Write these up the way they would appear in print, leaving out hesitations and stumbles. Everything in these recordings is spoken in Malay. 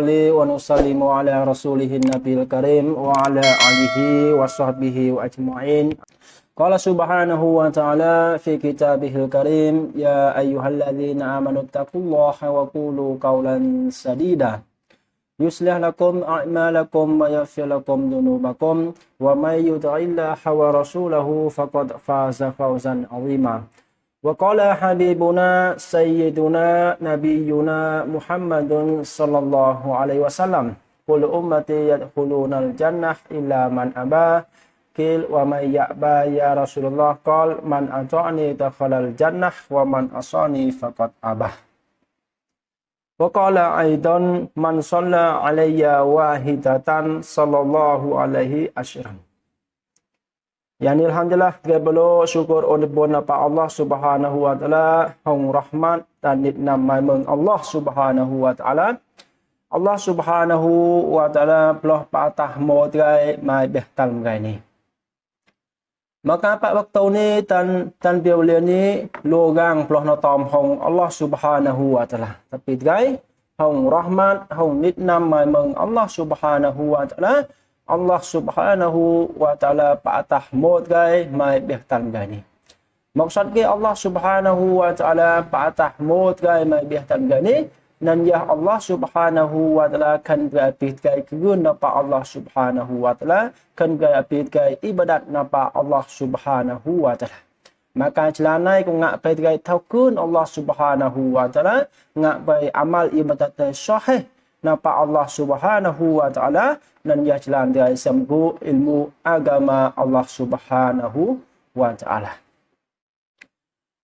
nusalli wa nusallimu ala rasulihin nabiyil karim wa ala alihi wa sahbihi wa ajma'in. Qala subhanahu wa ta'ala fi kitabihil karim, ya ayyuhalladzina amanu taqullaha wa qulu qawlan sadida. Yuslih lakum a'malakum wa yaghfir lakum dhunubakum wa may yuti'illaha wa rasulahu faqad faza fawzan 'azima. Wa qala habibuna sayyiduna nabiyyuna Muhammadun sallallahu alaihi wasallam, kullu ummati yadkhulunal jannah illa man aba. Qil wa may ya'ba ya Rasulullah, qal man ata'ani dakhalal jannah wa man asani faqad abah. Wa qala aidan man shalla alayya wahidatan sallallahu alaihi asyran. Yani alhamdulillah gebelo syukur unbun apa Allah Subhanahu wa taala hong rahmat dan nikmat mai Allah Subhanahu wa taala. Allah Subhanahu wa taala ploh patah mo trai mai beh tal ngai ni. Maka pak waktu ni tan biaulia ni logang ploh no tom hong Allah Subhanahu wa taala. Tapi trai hong rahmat hong nikmat mai Allah Subhanahu wa taala. Allah Subhanahu wa taala patah mod gai mai behtan gai ni. Maksud ke Allah Subhanahu wa taala patah mod gai mai behtan gai ni, nan ya Allah Subhanahu wa taala kan berapit gai kegun napa Allah Subhanahu wa taala, kan berapit gai ibadat napa Allah Subhanahu wa taala. Maka celanai ku ngak pai gai taukun Allah Subhanahu wa taala, ngak pai amal ibadat sahih napa Allah Subhanahu wa taala, dan ia jalan dia sembu ilmu agama Allah Subhanahu wa taala.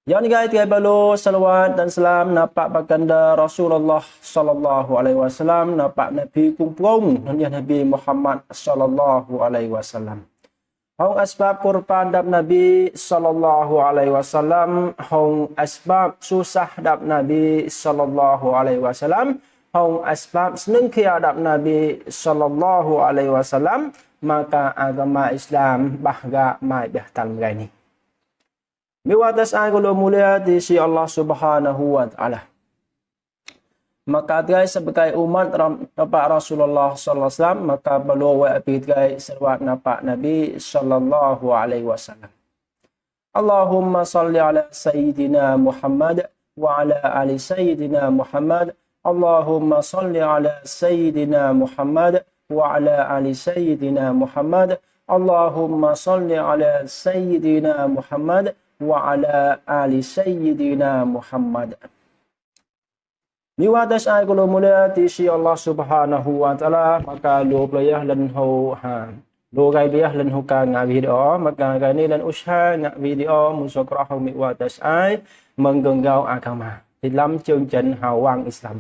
Yang guys dia balu salawat dan salam napa baginda Rasulullah sallallahu alaihi wasallam, napa Nabi kumpung dan Nabi Muhammad sallallahu alaihi wasallam. Hong asbab kurban dap Nabi sallallahu alaihi wasallam, hong asbab susah dap Nabi sallallahu alaihi wasallam, hong asbab seneng kiadab Nabi sallallahu alaihi wasallam, maka agama Islam bahga mai behtan gani. Miwatas agama mulia di si Allah Subhanahu wa taala. Maka guys sebagai umat napa Rasulullah sallallahu alaihi wasallam, maka perlu wa apit guys selawat napa Nabi sallallahu alaihi wasallam. Allahumma salli ala sayyidina Muhammad wa ala ali sayyidina Muhammad. Allahumma salli ala sayyidina Muhammad wa ala ali sayyidina Muhammad. Allahumma salli ala sayyidina Muhammad wa ala ali sayyidina Muhammad. Miwadas ay kulo mulia ti si Allah Subhanahu wa taala, maka lo playah lan ho lo gai biah lan ho ka nga video, maka gani lan usha nga video musyukrah miwadas ay menggengau agama. Dalam chương trình hào quang Islam.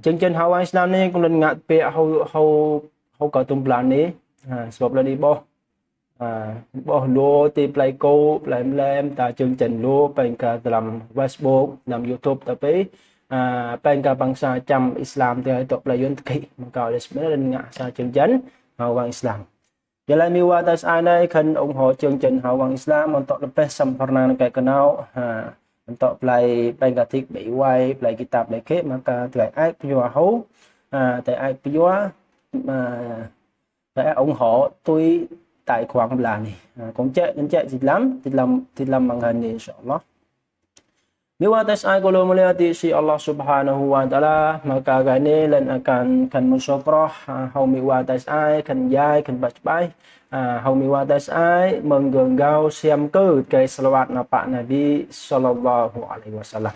Chương trình hào quang Islam ni cũng nên ngặt pe hau ka tum plan ni. Sebab la ni boh lo ti play ko lem ta chương trình lo pen ka dalam Facebook, dalam YouTube, tapi pen ka bangsa cham Islam tu tok pelayan teki. Maka oleh sebenarnya ngặt sa chương trình hào quang Islam. Jalan miwa atas anai kan ủng hộ chương trình hào quang Islam untuk lebih sempurna kai kenal. Untuk play các thiết bị quay, play kitab lại kết, maka tại ai video hấu, tại ai video tại ủng hộ tôi tài khoản là này, cũng chạy gì lắm, thì làm màn hình insyaallah. Nếu atas ai kalau melihat si Allah Subhanahu wa taala, maka gani lan akan mensyukrah hau miwa atas ai kan yai kan baca hau miwa atas ai menggengau siam ke kai selawat napa Nabi sallallahu alaihi wasallam.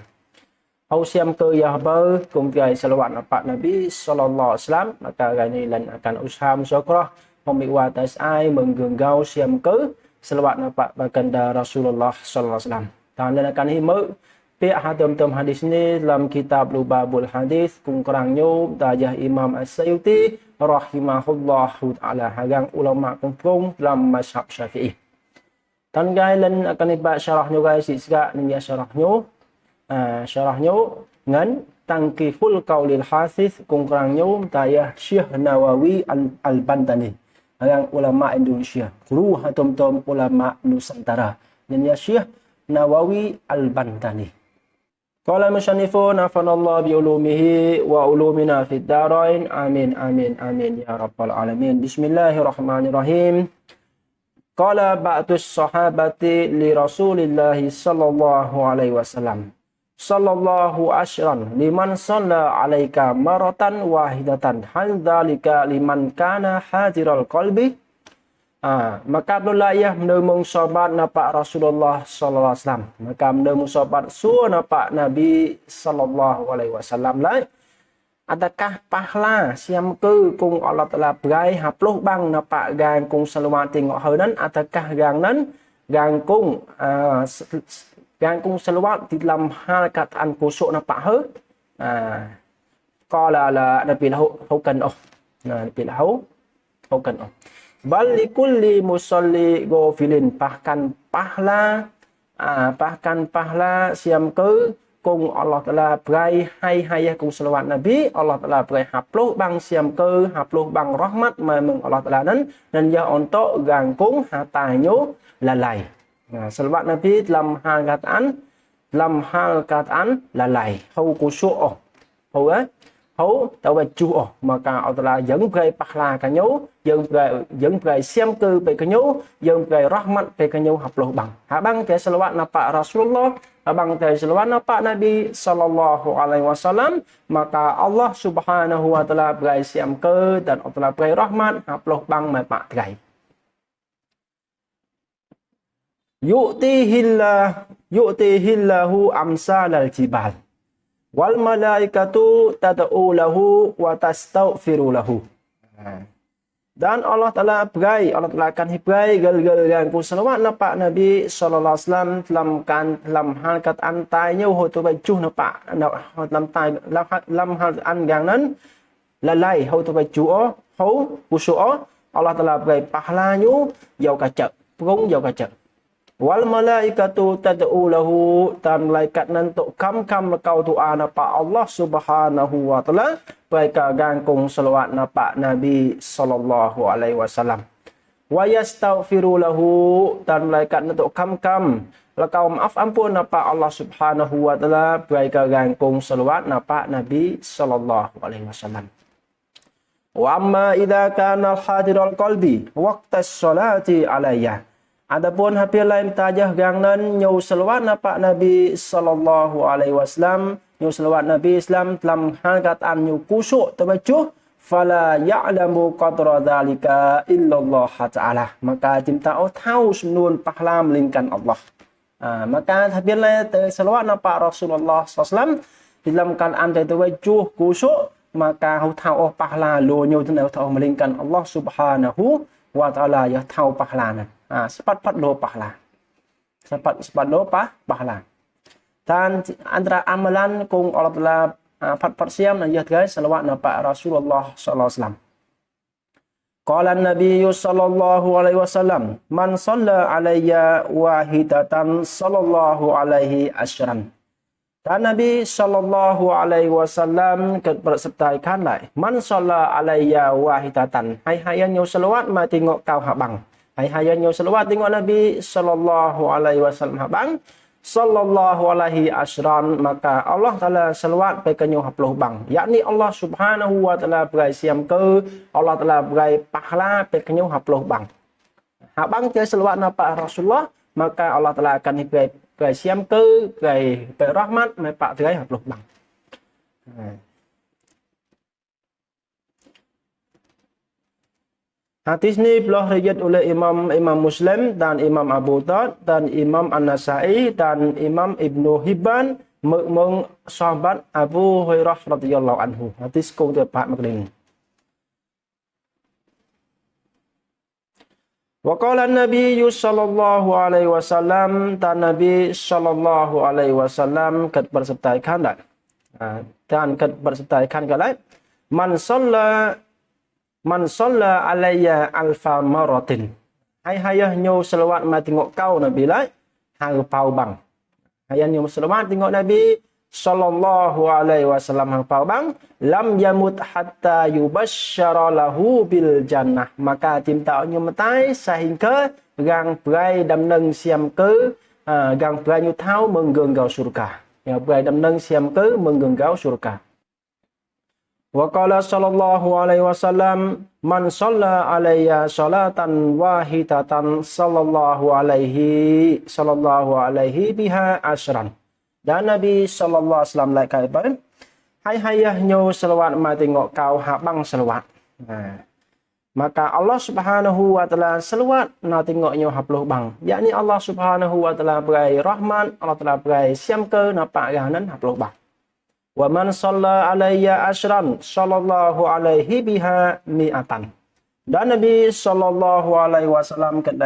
Hau siam ke ya ba cùng kai selawat napa Nabi sallallahu alaihi wasallam, maka gani lan akan usaha mensyukrah hau miwa atas ai menggengau siam ke selawat napa baginda Rasulullah sallallahu alaihi wasallam. Dan akan himu pihak hatam hadis ni dalam kitab Lubabul Hadis kung kerang nyo tajah Imam As-Sayuti rahimahullahu ta'ala, hagang ulama kung dalam mazhab Syafi'i. Dan guys lan akan ibat syarah nyo guys, siksa ni syarah nyo ngan tangkihul qaulil hasis kung kerang nyo tajah Syekh Nawawi Al-Bantani, hagang ulama Indonesia, guru hatam ulama Nusantara, dan ya Syekh Nawawi Al-Bantani. Qala musannifun nafanallahu bi ulumihi wa ulumina fid darain. Amin amin amin ya rabbal alamin. Bismillahirrahmanirrahim. Qala ba'dus sahabati li Rasulillah sallallahu alaihi wasallam. Sallallahu asyran liman shalla alaika maratan wahidatan hal dzalika liman kana hadiral qalbi. Maka Abdullah ia menemung sahabat nampak Rasulullah sallallahu alaihi wasallam. Maka menemung sahabat suruh nampak Nabi sallallahu alaihi wasallam lai. Adakah pahala siam ke kung Allah Taala berai hapluh bang nampak gang kung selamat tengok heunan adakah gang nan gang kung selamat di dalam hal kataan kusuk nampak heu. Qala la Nabi lahu hukan Nabi lahu hukan bal likulli musalli ghafilin bahkan pahala siam ke kung Allah Taala berai hai hayah kung selawat Nabi Allah Taala berai hapluh bang siam ke hapluh bang rahmat memang Allah Taala dan ya untuk gangkung hatanyo lalai. Selawat Nabi dalam hal kataan lalai hau kusyuk hau tawajjuh maka Allah Taala yang berai pahala kanyo yang berai siam ke pe kanyo yang berai rahmat pe kanyo hapluh bang habang ke selawat nampak Rasulullah abang te selawat nampak Nabi sallallahu alaihi wasallam maka Allah Subhanahu wa taala berai siam ke dan Allah Taala berai rahmat hapluh bang mapak terai yu'tihillahu amsalal jibal wal malaikatu tad'u lahu wa tastaghfiru lahu. Dan Allah Taala berai, Allah Taala akan hibrai gal-gal yang ku selawat nampak Nabi sallallahu alaihi wasallam dalam hal kat antainya ho tu bajuh nampak dalam hal an yang nan lalai ho tu bajuh ho kusuk Allah Taala berai pahalanya jau kacak perung jau kacak. Wal malaikatu tad'u lahu dan malaikat nan tok kam lekau doa napa Allah Subhanahu wa taala mereka gangkung selawat napa Nabi sallallahu alaihi wasallam. Wa yastaghfiru lahu dan malaikat nan tok kam lekau maaf ampun napa Allah Subhanahu wa taala mereka gangkung selawat napa Nabi sallallahu alaihi wasallam. Wa amma idza kana al-hadirul qalbi waqtas salati alayya. Adapun hampir lain tajah gang nan nyau selawat nampak Nabi sallallahu alaihi wasallam nyau selawat Nabi Islam dalam hal kataan nyau kusuk terbaca fala ya'lamu qadra dzalika illallah taala maka cinta tahu semnun pahala melingkan Allah. Maka hampir lain selawat nampak Rasulullah sallallahu alaihi wasallam dalam keadaan terbaca kusuk maka tahu pahala lo nyau tahu melingkan Allah Subhanahu wa taala ya tahu pahala nan. Sepat lo pahala. Sepat lo pahala. Dan antara amalan kung Allah Taala pat siam dan ya guys selawat nampak Rasulullah sallallahu alaihi wasallam. Qala Nabi sallallahu alaihi wasallam, "Man shalla alayya wahidatan sallallahu alaihi asyran." Dan Nabi sallallahu alaihi wasallam bersertaikan lai, "Man shalla alayya wahidatan." Hai hayan selawat ma tengok kau habang. Hai hayan selawat tengok Nabi sallallahu alaihi wasallam habang sallallahu alaihi asyran maka Allah Taala selawat pekanyo hapluh bang yakni Allah Subhanahu wa taala berai siam ke Allah Taala berai pahala pekanyo hapluh bang habang ke selawat nampak Rasulullah maka Allah Taala akan berai siam ke berai rahmat mepak berai hapluh bang. Hadis ni telah riwayat oleh Imam Muslim dan Imam Abu Daud dan Imam An-Nasa'i dan Imam Ibnu Hibban meng sahabat Abu Hurairah radhiyallahu anhu. Hadis kau tepat maklin. Wa qala an-nabiy sallallahu alaihi wasallam dan Nabi sallallahu alaihi wasallam kat bersertaikan dan kat bersertaikan galai Man shalla alayya alfa maratin. Hai hayah nyo selawat ma tengok kau Nabi lai hang pau bang. Hayah nyo selawat tengok Nabi sallallahu alaihi wasallam hang pau bang lam yamut hatta yubasysyara lahu bil jannah. Maka cinta nyo metai sehingga gang berai dam neng siam ke gang berai nyo tau menggengau surga. ya berai domneng siam ke menggengau surga. Wa qala sallallahu alaihi wasallam man shalla alayya salatan wahidatan sallallahu alaihi biha asyran. Dan Nabi sallallahu alaihi wasallam lại kata, hai hayah nyo selawat ma tengok kau habang selawat. Maka Allah Subhanahu wa taala selawat na tengok nyo haploh bang. Yakni Allah Subhanahu wa taala berai rahman, Allah taala berai siam ke napak ganan haploh bang. Wa man shalla alayya asyran sallallahu alaihi biha mi'atan. Dan Nabi sallallahu alaihi wasallam kat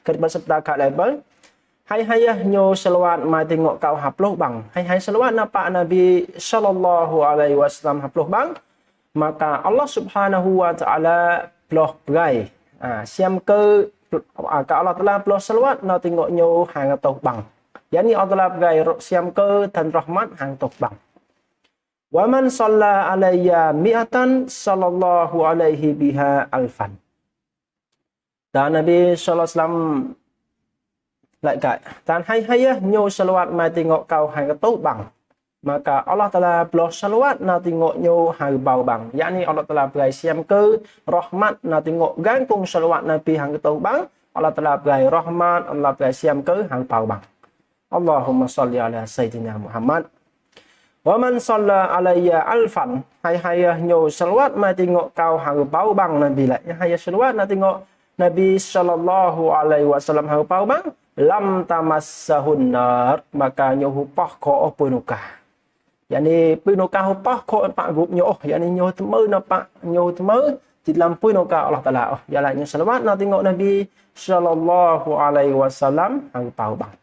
bersabda kat label, hai hayah nyo selawat ma tengok kau haploh bang. Hai selawat napak Nabi sallallahu alaihi wasallam haploh bang, maka Allah Subhanahu wa taala ploh berai siam ke Allah taala ploh selawat na tengok nyo hang toh bang. Yani Allah berai siam ke dan rahmat hang toh bang. Wa man shalla alayya mi'atan sallallahu alaihi biha alfan. Dan Nabi sallallahu alaihi wasallam lại kata, dan hai hayah nyo selawat ma tengok kau hang toh bang. Maka Allah Taala belah selawat na tengok nyo hang bau bang. Yani Allah Taala berai siam ke rahmat na tengok gangkung selawat Nabi hang toh bang. Allah Taala berai rahmat, Allah berai siam ke hang bau bang. Allahumma salli ala sayyidina Muhammad. Wa man shalla alayya alfan. Hai hayah nyo selawat ma tengok kau hang bau bang Nabi lại. Hayah selawat na tengok Nabi sallallahu alaihi wasallam hang bau bang. Lam tamassahun nar, maka nyo hupah ko punukah. Yani punukah hupah ko pak gup nyo yani nyo temu napak nyo temu di dalam punukah Allah Taala. Jalannya selawat na tengok Nabi sallallahu alaihi wasallam hang bau bang.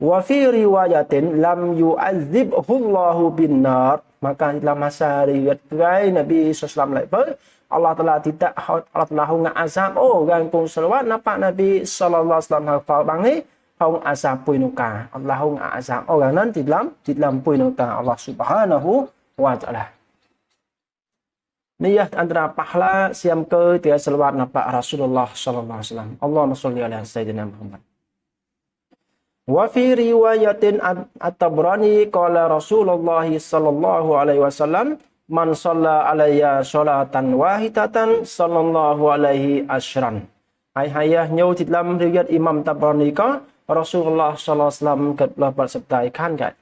Wa fi riwayatin lam yu'adzibhu Allahu bin nar, maka dalam masa riwayat Nabi sallallahu alaihi wasallam Allah Taala tidak Allah Taala ngak azab orang pun selawat nampak Nabi sallallahu alaihi wasallam hafal bang ni hong azab puinuka. Allah ngak azab orang nan di dalam puinuka Allah Subhanahu wa taala. Niyah antara pahala siam ke dia selawat nampak Rasulullah sallallahu alaihi wasallam. Allahumma shalli ala sayyidina Muhammad. Wa fi riwayatin at-Tabrani qala Rasulullah sallallahu alaihi wasallam man shalla alayya sholatan wahidatan sallallahu alaihi asyran. Hai hayah nyo di dalam riwayat Imam Tabrani ka Rasulullah sallallahu alaihi wasallam telah bersabda ikan kat.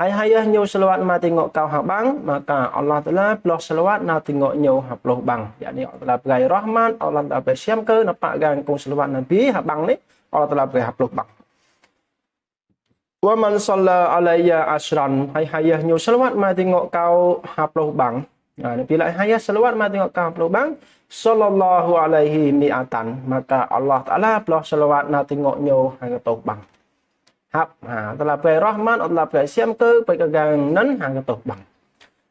Hai hayah nyo selawat ma tengok kau hak bang, maka Allah Taala belah selawat na tengok nyo hak belah bang. Yakni Allah Taala berai rahmat, Allah Taala berai siam ke nampak gangkung selawat Nabi hak bang ni Allah Taala berai hak belah bang. Wa man shalla alayya asyran. Hai hayah nyo selawat ma tengok kau haploh bang. Nabi lai hayah selawat ma tengok kau haploh bang sallallahu alaihi mi'atan, maka Allah Taala belah selawat na tengok nyo hang toh bang. Hap Taala berai rahmat, Allah berai siam ke pai kagang nan hang toh bang.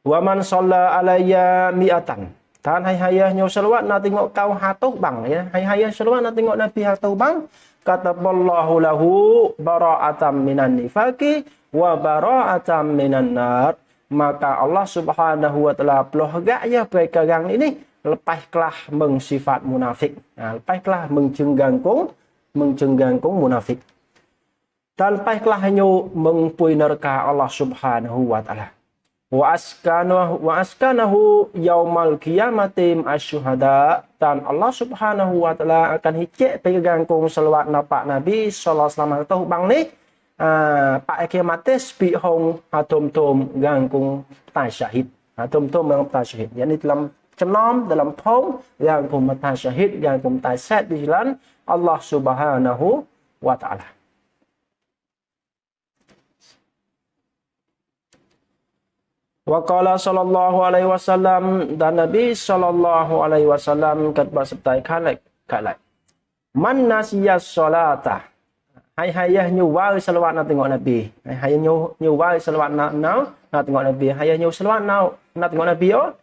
Wa man shalla alayya mi'atan. Dan hai hayah nyo selawat na tengok kau hatoh bang ya. Hai hayah selawat na tengok Nabi hatoh bang. Kataballahu lahu bara'atam minan nifaqi wa bara'atam minan nar. Maka Allah Subhanahu wa taala peloh gak ya perkara ini lepaslah mengsifat munafik. Lepaslah mencenggangkung munafik. Dan lepaslah hanyo mengpui neraka Allah Subhanahu wa taala. Wa askanahu yaumal qiyamati asyuhada. Dan Allah Subhanahu wa taala akan hicik pegangkung selawat napak Nabi sallallahu alaihi wasallam tahu bang ni pak kiamates pi hong atom-tom gangkung tasyahid. Atom-tom yang tasyahid. Yani dalam cenom dalam hong gangkung tasyahid, gangkung tasyahid di jalan Allah Subhanahu wa taala. Wa qala sallallahu alaihi wasallam, dan Nabi sallallahu alaihi wasallam kat bersabda kalai. Man nasiyas salata. Hai hayah nyu wai selawat na tengok Nabi. Hai hayah nyu wai selawat na tengok Nabi. Hayah nyu selawat na tengok Nabi yo.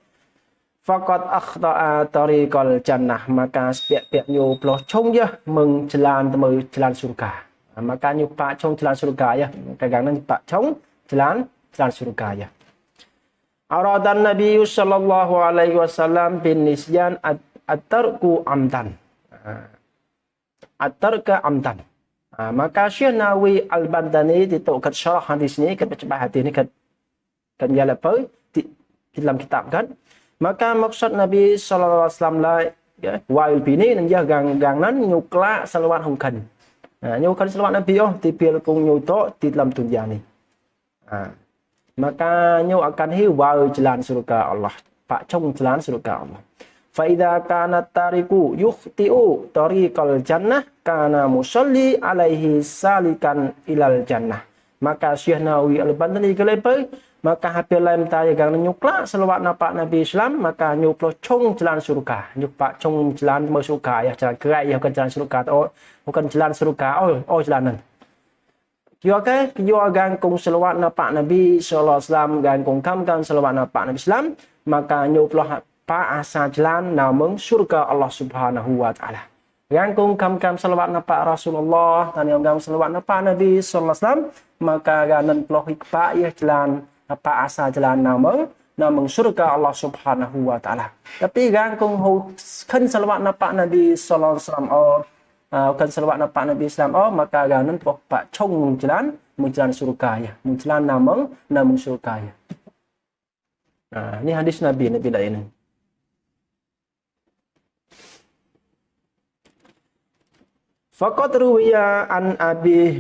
Faqad akhta'a tariqal jannah, maka sepiak-piak nyu peloh chong je menjalan temu jalan surga. Maka nyu pak chong jalan surga ya. Kagang nan pak chong jalan surga ya. Aradan Nabi sallallahu alaihi wasallam bin nisyan at-tarku amdan. At-tarka amdan. Maka Syekh Nawawi Al-Bandani ditukar syarah hadis ni, kat baca hadis ni kat jalan apa di dalam kitab kan. Maka maksud Nabi sallallahu alaihi wasallam la ya wail bini nan dia gang nan nyukla salawat hongkan. Nyukla salawat Nabi tipil kung nyuto di dalam dunia ni. Maka nyu akan hiwal jalan surga Allah. Pak trong jalan surga Allah. Fa idza kana tariku yukhti'u tariqal jannah kana musalli alaihi salikan ilal jannah. Maka Syekh Nawawi Al-Bandani kelepai maka hampir lain tanya gang nyukla selawat napa Nabi Islam maka nyuklo chong jalan surga. Nyupak chong jalan surga ya jalan kerai ya bukan jalan surga bukan jalan surga jalanan. Kio gang kong selawat napa Nabi sallallahu alaihi wasallam gang kong kamkan selawat napa Nabi Islam maka nyuklo pa asa jalan namung surga Allah Subhanahu wa taala. Yang kung kam salawat napa Rasulullah dan yang kam salawat napa Nabi sallallahu alaihi wasallam maka ganan ploh ikpa ya jalan apa asa jalan namung surga Allah Subhanahu wa taala. Tapi gang kung kan salawat napa Nabi sallallahu alaihi wasallam kan salawat napa Nabi Islam maka ganan ploh pa chong jalan jalan surga ya. Jalan namung surga ya. Ini hadis Nabi dah ini. Faqad ruwiya an Abi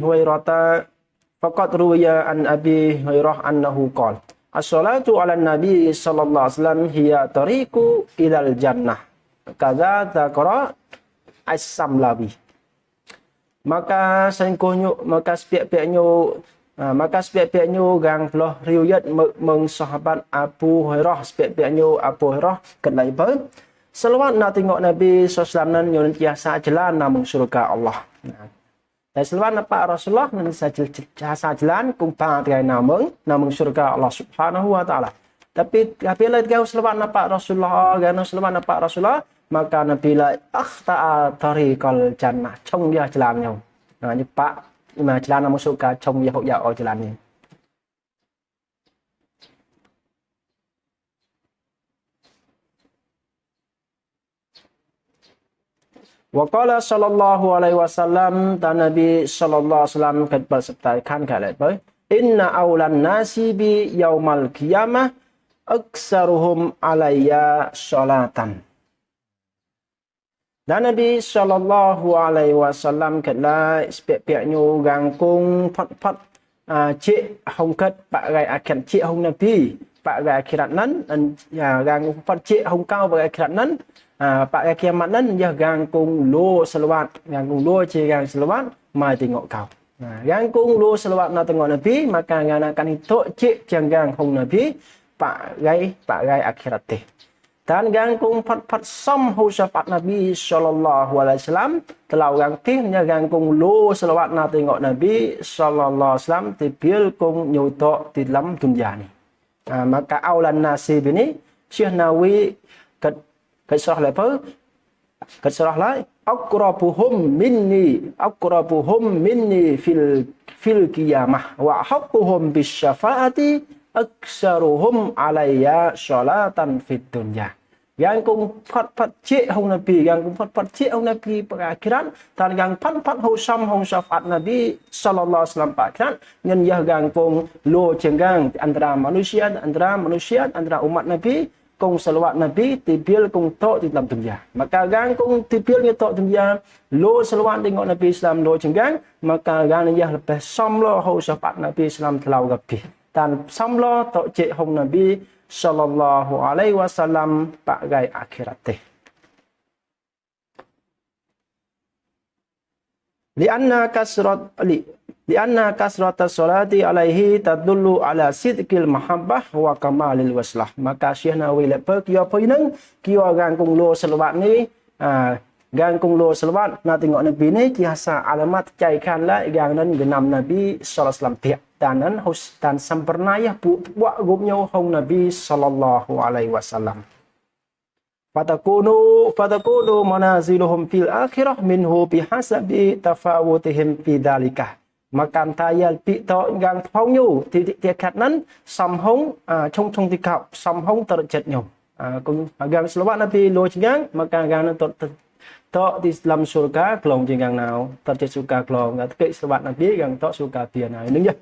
Hurairah annahu qala as-salatu 'ala an-nabi sallallahu alaihi wasallam hiya tariqu ilal jannah. Kaza dzakara as-Samlawi. Maka sengkohnyo maka sepiak-piaknyo gang telah riwayat meng sahabat Abu Hurairah sepiak-piaknyo Abu Hurairah kenai apa? Selawat nak tengok Nabi SAW nan yang tiasa jalan namung surga Allah. Dan selawat napa Rasulullah nan tiasa jalan kumpa dengan namung surga Allah Subhanahu wa taala. Tapi apabila kau selawat napa Rasulullah, gano selawat napa Rasulullah, maka Nabi la akhta'a tariqal jannah. Chong dia jalannya. Ni pak jalan namung surga chong dia jalannya. Wa qala sallallahu alaihi wasallam dan Nabi sallallahu alaihi wasallam kat bersabdakan kalat boy inna aulan nasi bi yaumal qiyamah aksaruhum alayya salatan. Dan Nabi sallallahu alaihi wasallam katla spek-peknyo gangkung pat cik hongkat pak gai akan cik hong Nabi pak gai akhirat nan ya gangkung pat cik hong kau pak akhirat nan pak kiamat nan dia gangkung lo selawat gangkung lo gang selawat mai tengok kau. Gangkung lo selawat nak tengok Nabi maka nganakan itu cik janggang hong Nabi pak gai akhirat teh. Dan gangkung pat som ho syafaat Nabi sallallahu alaihi wasallam telau gang teh nya gangkung lo selawat nak tengok Nabi sallallahu alaihi wasallam tibil kong nyutok di dalam dunia ni. Maka aulan nasib ini Syekh Nawawi Keserah lepa, keserah lai. Aqrabuhum minni fil qiyamah wa haqquhum bisyafaati aksaruhum alayya salatan fid dunya. Yang kung pat cik hong Nabi, yang kung pat cik hong Nabi perakhiran, dan yang pat hong syafaat Nabi sallallahu alaihi wasallam perakhiran, ngan yah gang kung lo cenggang antara manusia, antara umat Nabi. Kong salawat Nabi tibil kong tok di dalam dunia. Maka gang kong tibil ni tok dunia lo salawat tengok Nabi Islam lo cenggang maka gang ni ya lepas samlo ho syafaat Nabi Islam telau gapi. Dan samlo tok cek hong Nabi sallallahu alaihi wasallam pak gai akhirat teh. Lianna kasrata salati alaihi tadullu ala sidqil mahabbah wa kamalil waslah. Maka Syekh Nawawi lepa kio apa inang kio gangkung lo selawat ni gangkung lo selawat nak tengok Nabi ni kiasa alamat caikan la gang nan genam Nabi sallallahu alaihi wasallam tiap danan dan sempurnaya buat gubnya hong Nabi sallallahu alaihi wasallam. Fatakunu manaziluhum fil akhirah minhu bihasabi tafawutihim fi dalikah. Maka tayal pi to gang phong nyu ti kat nan sam hong trong ti kap sam hong derajat nyu. Kung gang selawat Nabi lo cenggang maka gang nan tok di dalam surga kelong jenggang nau terjadi surga kelong ke selawat Nabi yang tok surga dia nah ini ya.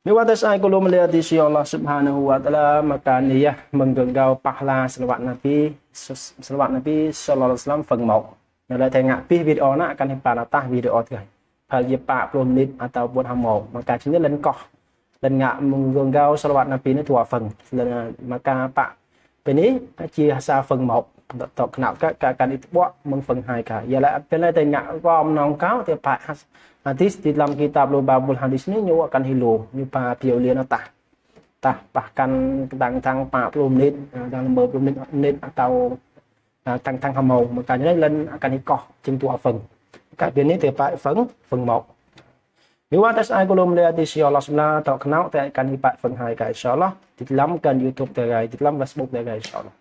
Ni watas ai kalau melihat di sisi Allah Subhanahu wa taala maka niyah menggengau pahala selawat Nabi sallallahu alaihi wasallam phần 1. Nếu tengok video nak akan hipan atas video tu. Hal je 40 minit ataupun 21 maka chính lên koh lên ngak menggengau selawat Nabi ni 2 phần. Maka pak ini chia sa phần 1 tọt kenal akan dibuat phần 2 ka. Ialah apabila tengok rom nong kau dia pak hadis di dalam kitab Lubabul Hadis ni nyu akan hilu nyu pa piulian tah bahkan tentang 40 menit dalam 50 menit atau tăng hamau makanya lên akan ikoh chừng 2 phần. Các bênนี้ thì pak phần 1. Nếu atas ai belum melihat di sisi Allah Subhanahu atau kenal thì akan dipak phần 2 ka insyaallah di dalam kan YouTube terai di dalam Facebook terai insyaallah.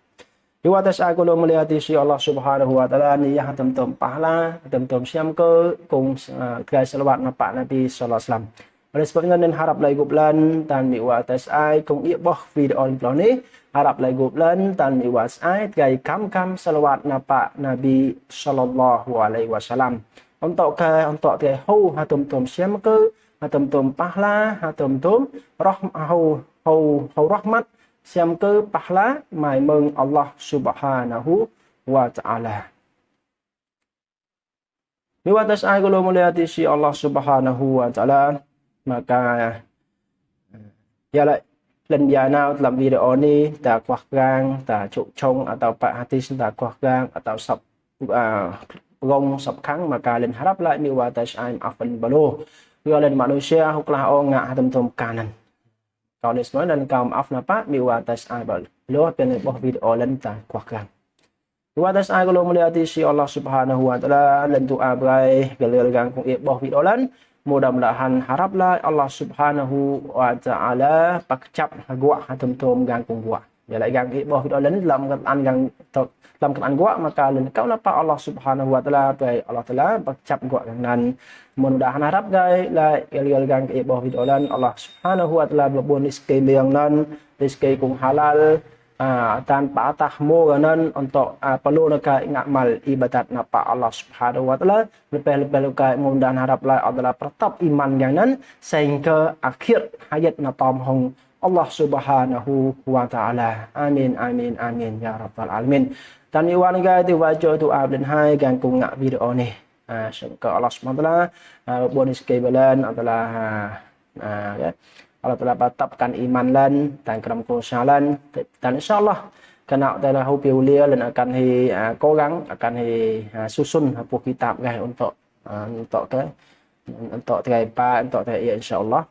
Nếu atas ai belum melihat di sisi Allah Subhanahu wa taala niyah tem-tem pahala tem-tem siam ke cùng gai selawat Pak Nabi sallallahu alaihi wasallam. Oleh sebabnya nên harap lai gublan tan mi wa atas ai cùng ia boh video ni harap lai gublan tan mi wa ai gai kam selawat Pak Nabi sallallahu alaihi wasallam. Untuk ke hau hatum siam ke hatum pahala hatum rahmat siam ke pahala mai mừng Allah Subhanahu wa taala. Di atas ai kalau melihat isi Allah Subhanahu wa taala maka ialah lần dài nào dalam video ni ta kuah gang ta cuk chong atau pak hadis ta kuah gang atau sab gong sab kang maka len harap lại ni wa tas'aim afan balo len manusia huklah ngak hatum kanan kau ni semua dan kaum af napa mi wa tas'aim balo lo pen boh video len ta kuah gang wa tas'aim kalau melihat isi Allah Subhanahu wa taala len doa berai galir gang kong boh video len mudah-mudahan haraplah Allah Subhanahu wa taala pakcap gua hatum gang kong gua ya lại gang boh video len dalam kan gang dalam keadaan gua maka kau napa Allah Subhanahu wa taala pai Allah taala pakcap gua nan mudah-mudahan harap gai la gang boh video len Allah Subhanahu wa taala berbun rezeki yang nan rezeki kong halal tanpa tahmu nan untuk perlu nak ngamal ibadat napa Allah Subhanahu wa taala lebih-lebih kai mudah haraplah adalah pertap iman yang nan sehingga akhir hayat napa hong Allah Subhanahu wa taala. Amin amin amin ya rabbal alamin. Dan iwan gai tu baca doa dan hai gang cùng ngak video ni. Semoga Allah Subhanahu wa taala bonus kebelan adalah ya Allah telah batapkan iman lan dan dalam kesalan dan insyaallah kena dalam hobi ulia dan akan cố gắng akan susun buku kitab gai untuk tiga pa untuk tiga insyaallah.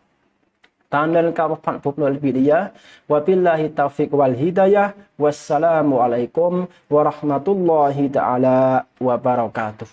Tandan kau pan popular video. Wabillahi taufiq wal hidayah. Wassalamualaikum warahmatullahi taala wabarakatuh.